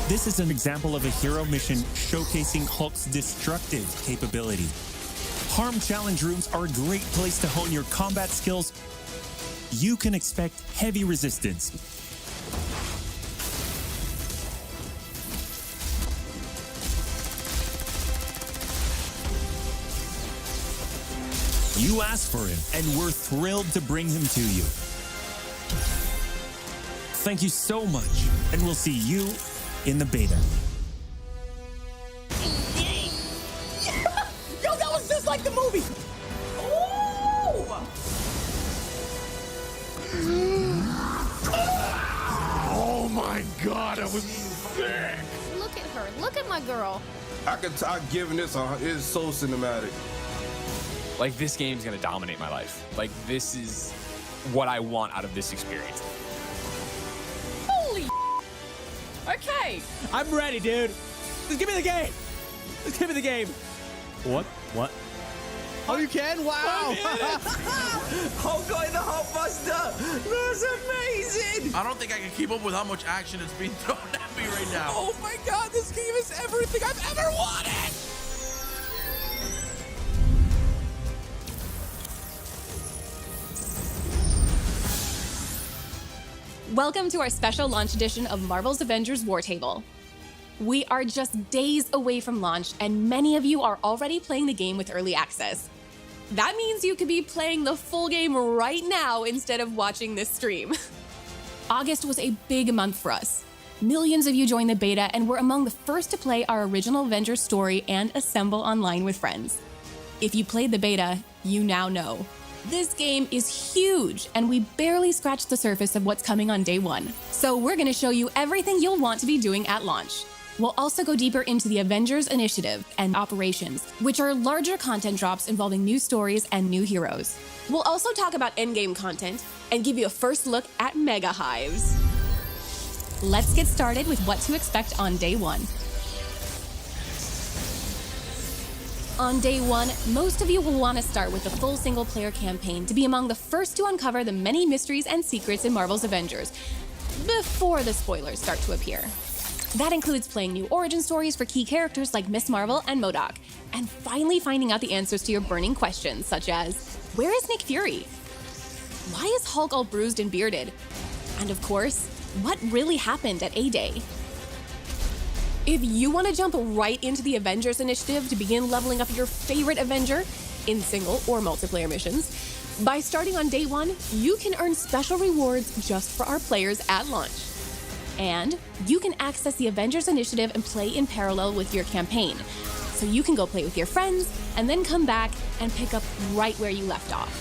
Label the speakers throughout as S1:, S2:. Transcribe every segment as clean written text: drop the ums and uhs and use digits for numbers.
S1: This is an example of a hero mission showcasing Hulk's destructive capability. Harm challenge rooms are a great place to hone your combat skills. You can expect heavy resistance. You asked for him, and we're thrilled to bring him to you. Thank you so much, and we'll see you in the beta.
S2: Yo, that was just like the movie! Ooh!
S3: Oh my God, I was sick!
S4: Look at her. Look at my girl.
S5: I could talk giving this a, it's so cinematic.
S6: Like, this game's gonna dominate my life. Like, this is what I want out of this experience.
S4: Holy Okay.
S2: I'm ready, dude. Just give me the game. Just give me the game.
S1: What?
S2: Oh, you can? Wow.
S7: Hulk going the Hulkbuster. That's amazing.
S3: I don't think I can keep up with how much action is being thrown at me right now.
S2: Oh my God, this game is everything I've ever wanted.
S4: Welcome to our special launch edition of Marvel's Avengers War Table. We are just days away from launch, and many of you are already playing the game with early access. That means you could be playing the full game right now instead of watching this stream. August was a big month for us. Millions of you joined the beta and were among the first to play our original Avengers story and assemble online with friends. If you played the beta, you now know. This game is huge, and we barely scratched the surface of what's coming on day one. So we're gonna show you everything you'll want to be doing at launch. We'll also go deeper into the Avengers Initiative and Operations, which are larger content drops involving new stories and new heroes. We'll also talk about endgame content and give you a first look at Mega Hives. Let's get started with what to expect on day one. On day one, most of you will want to start with the full single-player campaign to be among the first to uncover the many mysteries and secrets in Marvel's Avengers, before the spoilers start to appear. That includes playing new origin stories for key characters like Miss Marvel and MODOK, and finally finding out the answers to your burning questions, such as, where is Nick Fury? Why is Hulk all bruised and bearded? And of course, what really happened at A-Day? If you want to jump right into the Avengers Initiative to begin leveling up your favorite Avenger in single or multiplayer missions, by starting on day one, you can earn special rewards just for our players at launch. And you can access the Avengers Initiative and play in parallel with your campaign. So you can go play with your friends and then come back and pick up right where you left off.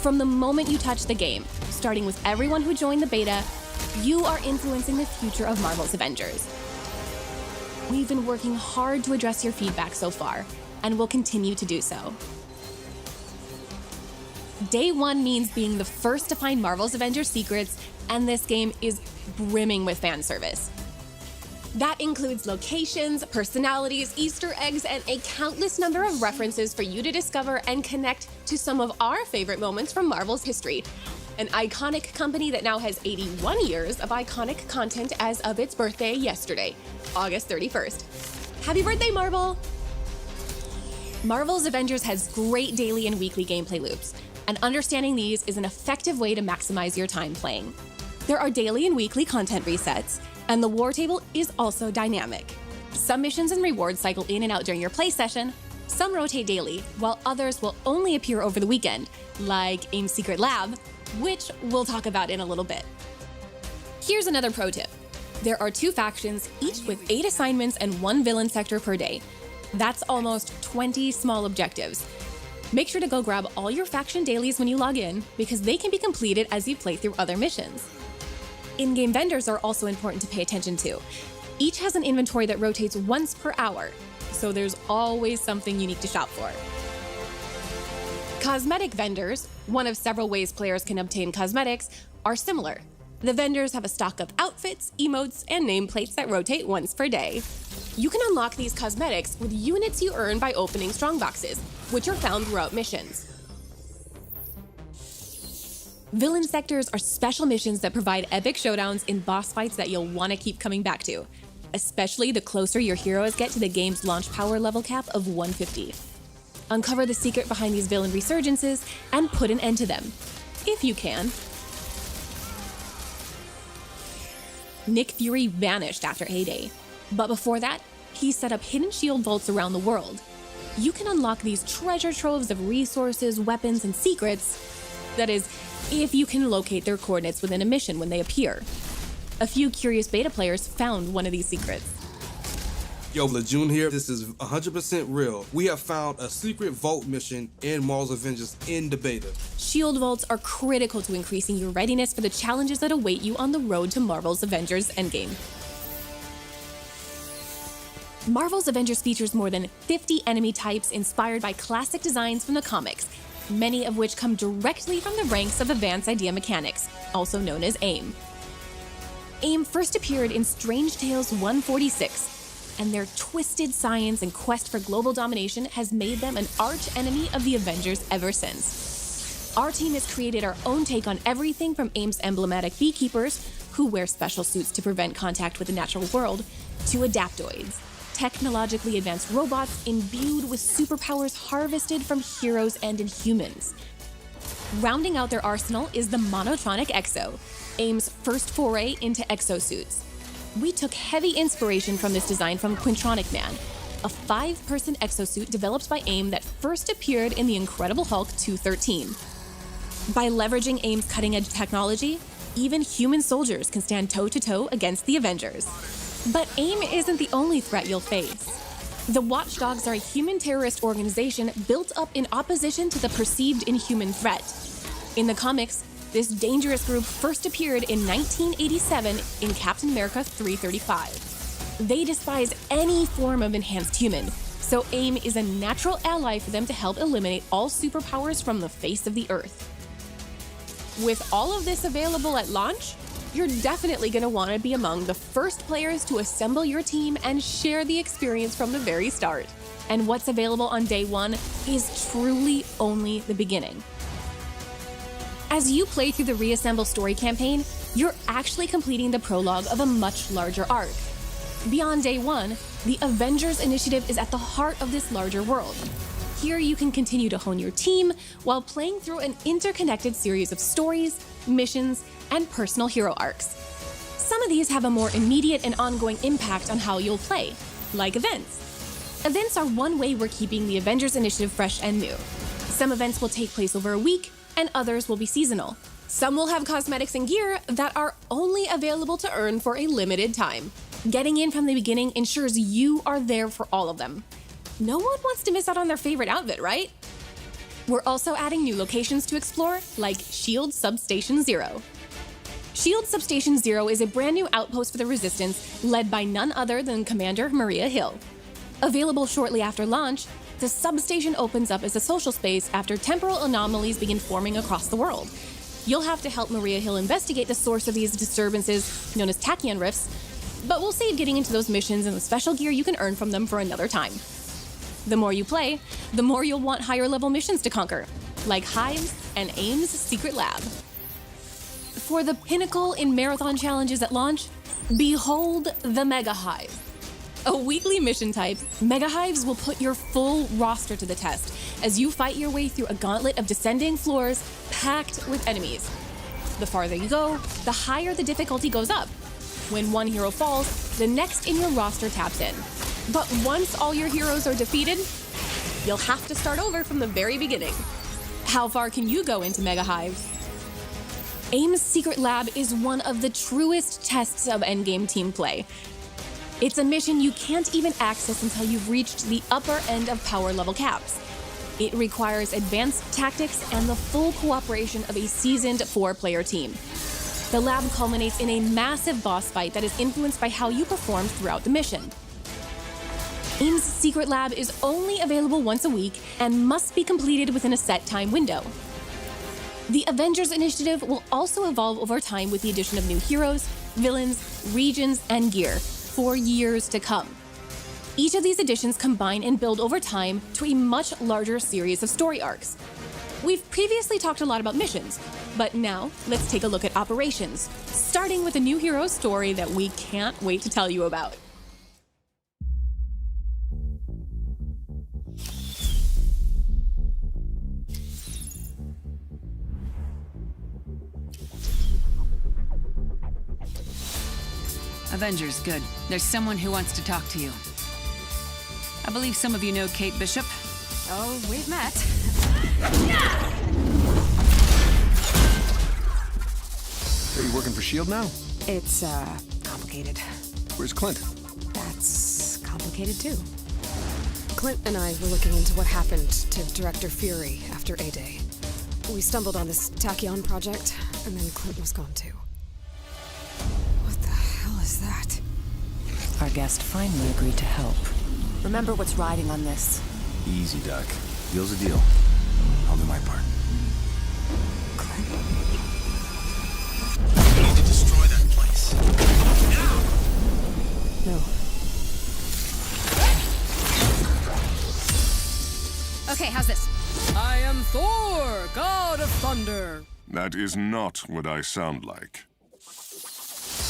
S4: From the moment you touch the game, starting with everyone who joined the beta, you are influencing the future of Marvel's Avengers. We've been working hard to address your feedback so far, and will continue to do so. Day one means being the first to find Marvel's Avengers secrets, and this game is brimming with fan service. That includes locations, personalities, Easter eggs, and a countless number of references for you to discover and connect to some of our favorite moments from Marvel's history. An iconic company that now has 81 years of iconic content as of its birthday yesterday, August 31st. Happy birthday, Marvel! Marvel's Avengers has great daily and weekly gameplay loops, and understanding these is an effective way to maximize your time playing. There are daily and weekly content resets, and the war table is also dynamic. Some missions and rewards cycle in and out during your play session, some rotate daily, while others will only appear over the weekend, like AIM's Secret Lab, which we'll talk about in a little bit. Here's another pro tip. There are 2 factions, each with 8 assignments and 1 villain sector per day. That's almost 20 small objectives. Make sure to go grab all your faction dailies when you log in, because they can be completed as you play through other missions. In-game vendors are also important to pay attention to. Each has an inventory that rotates once per hour, so there's always something unique to shop for. Cosmetic vendors, one of several ways players can obtain cosmetics, are similar. The vendors have a stock of outfits, emotes, and nameplates that rotate once per day. You can unlock these cosmetics with units you earn by opening strongboxes, which are found throughout missions. Villain sectors are special missions that provide epic showdowns in boss fights that you'll want to keep coming back to. especially the closer your heroes get to the game's launch power level cap of 150. Uncover the secret behind these villain resurgences and put an end to them, if you can. Nick Fury vanished after Heyday, but before that, he set up hidden shield vaults around the world. You can unlock these treasure troves of resources, weapons, and secrets. That is, if you can locate their coordinates within a mission when they appear. A few curious beta players found one of these secrets.
S5: Yo, Lejeune here. This is 100% real. We have found a secret vault mission in Marvel's Avengers in the beta.
S4: Shield vaults are critical to increasing your readiness for the challenges that await you on the road to Marvel's Avengers Endgame. Marvel's Avengers features more than 50 enemy types inspired by classic designs from the comics, many of which come directly from the ranks of Advanced Idea Mechanics, also known as AIM. AIM first appeared in Strange Tales 146, and their twisted science and quest for global domination has made them an arch-enemy of the Avengers ever since. Our team has created our own take on everything from AIM's emblematic beekeepers, who wear special suits to prevent contact with the natural world, to adaptoids, technologically advanced robots imbued with superpowers harvested from heroes and Inhumans. Rounding out their arsenal is the Monotronic Exo, AIM's first foray into exosuits. We took heavy inspiration from this design from Quintronic Man, a 5-person exosuit developed by AIM that first appeared in The Incredible Hulk 213. By leveraging AIM's cutting-edge technology, even human soldiers can stand toe-to-toe against the Avengers. But AIM isn't the only threat you'll face. The Watchdogs are a human terrorist organization built up in opposition to the perceived inhuman threat. In the comics, this dangerous group first appeared in 1987 in Captain America 335. They despise any form of enhanced human, so AIM is a natural ally for them to help eliminate all superpowers from the face of the Earth. With all of this available at launch, you're definitely going to want to be among the first players to assemble your team and share the experience from the very start. And what's available on day one is truly only the beginning. As you play through the Reassemble story campaign, you're actually completing the prologue of a much larger arc. Beyond day one, the Avengers Initiative is at the heart of this larger world. Here you can continue to hone your team while playing through an interconnected series of stories, missions, and personal hero arcs. Some of these have a more immediate and ongoing impact on how you'll play, like events. Events are one way we're keeping the Avengers Initiative fresh and new. Some events will take place over a week, and others will be seasonal. Some will have cosmetics and gear that are only available to earn for a limited time. Getting in from the beginning ensures you are there for all of them. No one wants to miss out on their favorite outfit, right? We're also adding new locations to explore, like SHIELD Substation Zero. SHIELD Substation Zero is a brand new outpost for the Resistance, led by none other than Commander Maria Hill. Available shortly after launch, the substation opens up as a social space after temporal anomalies begin forming across the world. You'll have to help Maria Hill investigate the source of these disturbances, known as tachyon rifts, but we'll save getting into those missions and the special gear you can earn from them for another time. The more you play, the more you'll want higher level missions to conquer, like Hives and AIM's Secret Lab. For the pinnacle in marathon challenges at launch, behold the Mega Hive. A weekly mission type, Mega Hives will put your full roster to the test as you fight your way through a gauntlet of descending floors packed with enemies. The farther you go, the higher the difficulty goes up. When one hero falls, the next in your roster taps in. But once all your heroes are defeated, you'll have to start over from the very beginning. How far can you go into Mega Hives? AIM's Secret Lab is one of the truest tests of endgame team play. It's a mission you can't even access until you've reached the upper end of power level caps. It requires advanced tactics and the full cooperation of a seasoned 4-player team. The lab culminates in a massive boss fight that is influenced by how you perform throughout the mission. AIM's Secret Lab is only available once a week and must be completed within a set time window. The Avengers Initiative will also evolve over time with the addition of new heroes, villains, regions, and gear for years to come. Each of these additions combine and build over time to a much larger series of story arcs. We've previously talked a lot about missions, but now let's take a look at operations, starting with a new hero story that we can't wait to tell you about.
S8: Avengers, good. There's someone who wants to talk to you. I believe some of you know Kate Bishop.
S9: Oh, we've met.
S3: Are you working for S.H.I.E.L.D. now?
S9: It's, complicated.
S3: Where's Clint?
S9: That's complicated, too. Clint and I were looking into what happened to Director Fury after A-Day. We stumbled on this Tachyon project, and then Clint was gone, too. What the hell is that?
S10: Our guest finally agreed to help. Remember what's riding on this.
S11: Easy, Doc. Deal's a deal. I'll do my part.
S9: Clint?
S11: We need to destroy that place. Now!
S9: No.
S8: Okay, how's this?
S2: I am Thor, god of thunder.
S3: That is not what I sound like.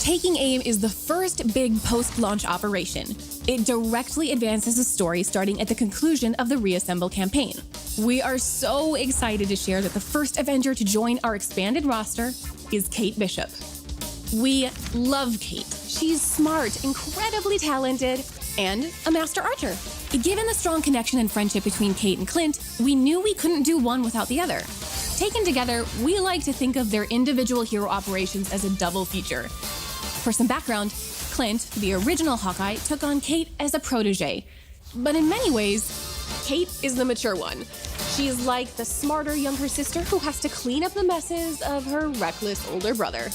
S4: Taking Aim is the first big post-launch operation. It directly advances the story starting at the conclusion of the Reassemble campaign. We are so excited to share that the first Avenger to join our expanded roster is Kate Bishop. We love Kate. She's smart, incredibly talented, and a master archer. Given the strong connection and friendship between Kate and Clint, we knew we couldn't do one without the other. Taken together, we like to think of their individual hero operations as a double feature. For some background, Clint, the original Hawkeye, took on Kate as a protege. But in many ways, Kate is the mature one. She is like the smarter younger sister who has to clean up the messes of her reckless older brother.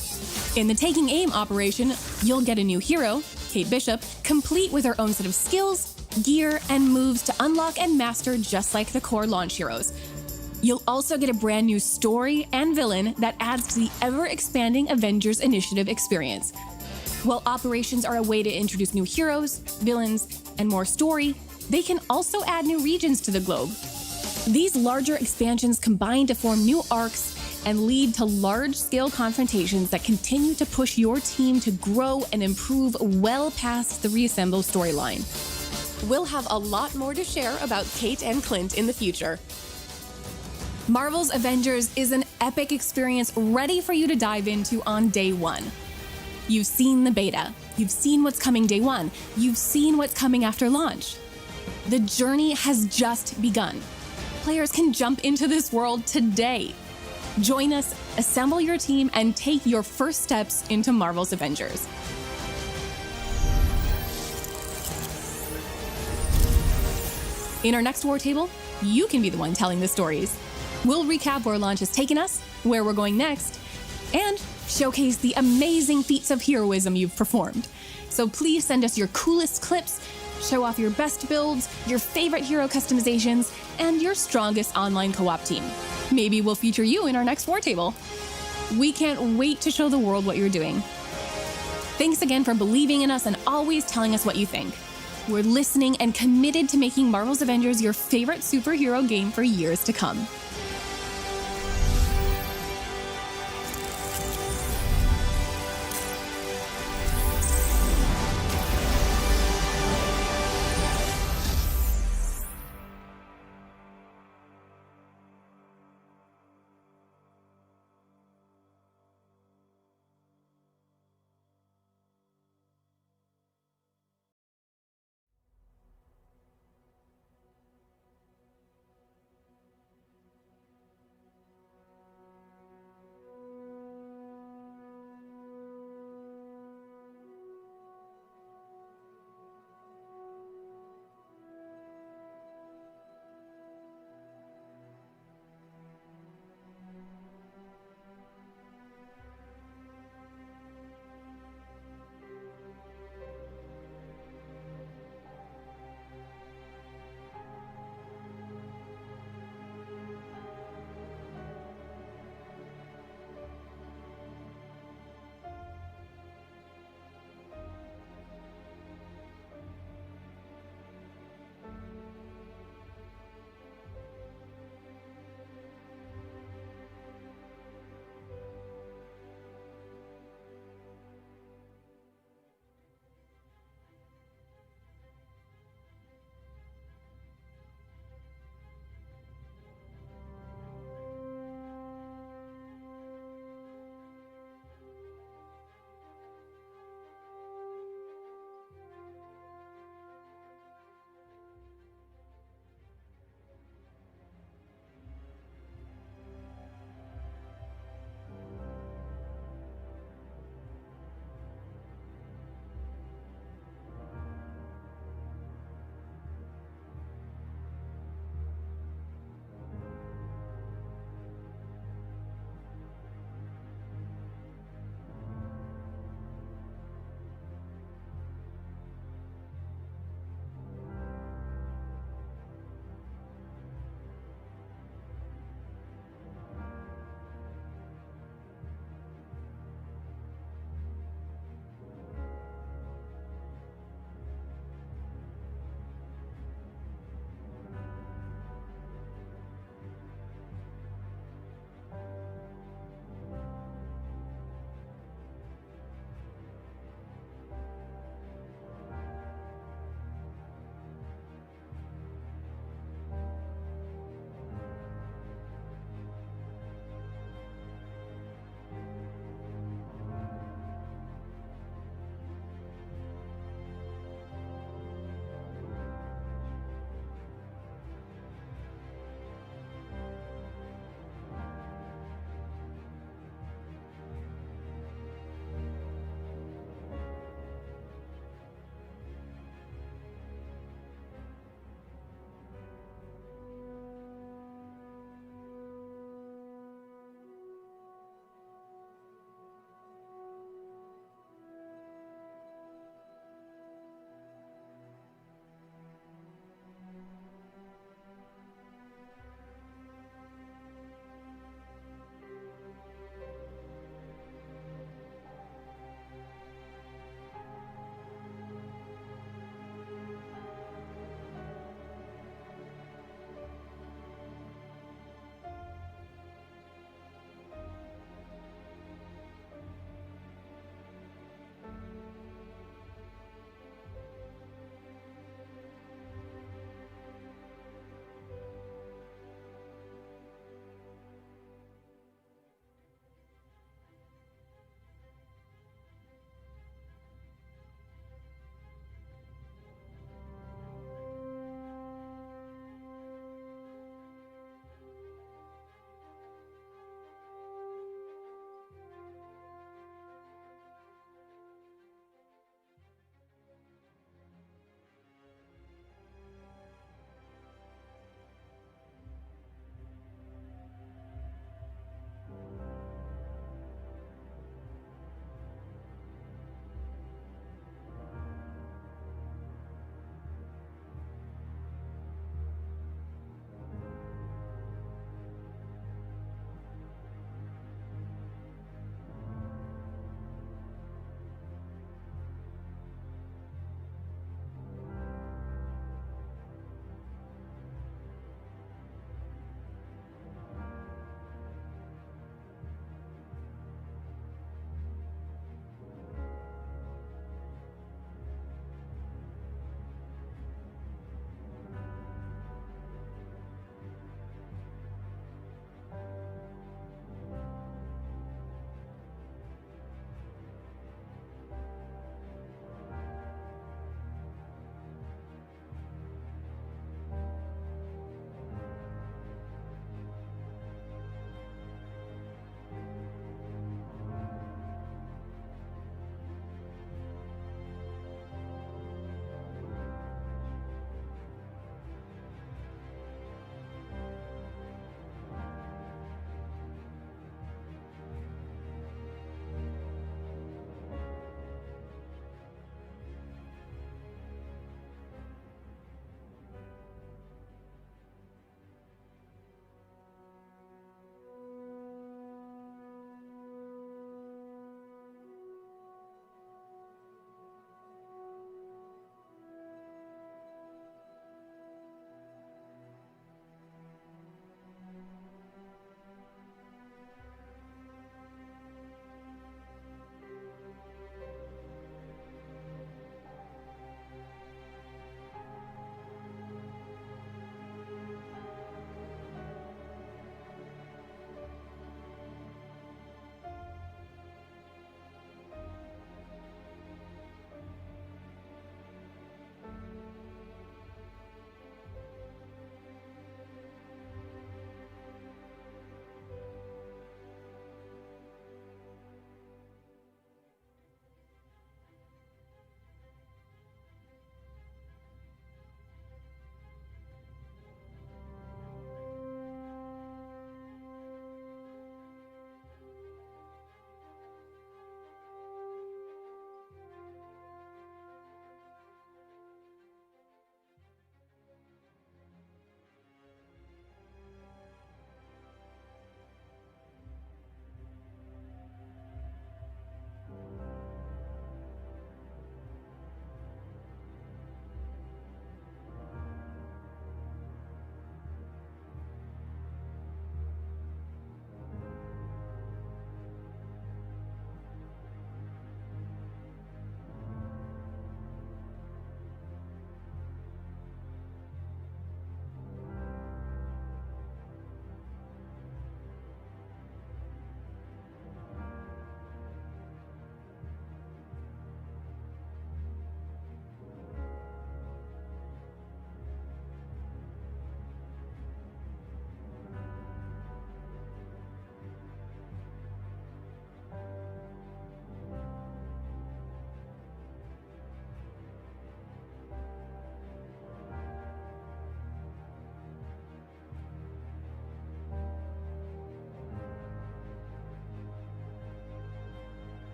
S4: In the Taking Aim operation, you'll get a new hero, Kate Bishop, complete with her own set of skills, gear, and moves to unlock and master just like the core launch heroes. You'll also get a brand new story and villain that adds to the ever-expanding Avengers Initiative experience. While operations are a way to introduce new heroes, villains, and more story, they can also add new regions to the globe. These larger expansions combine to form new arcs and lead to large-scale confrontations that continue to push your team to grow and improve well past the Reassemble storyline. We'll have a lot more to share about Kate and Clint in the future. Marvel's Avengers is an epic experience ready for you to dive into on day one. You've seen the beta. You've seen what's coming day one. You've seen what's coming after launch. The journey has just begun. Players can jump into this world today. Join us, assemble your team, and take your first steps into Marvel's Avengers. In our next War Table, you can be the one telling the stories. We'll recap where launch has taken us, where we're going next, and showcase the amazing feats of heroism you've performed. So please send us your coolest clips, show off your best builds, your favorite hero customizations, and your strongest online co-op team. Maybe we'll feature you in our next War Table. We can't wait to show the world what you're doing. Thanks again for believing in us and always telling us what you think. We're listening and committed to making Marvel's Avengers your favorite superhero game for years to come.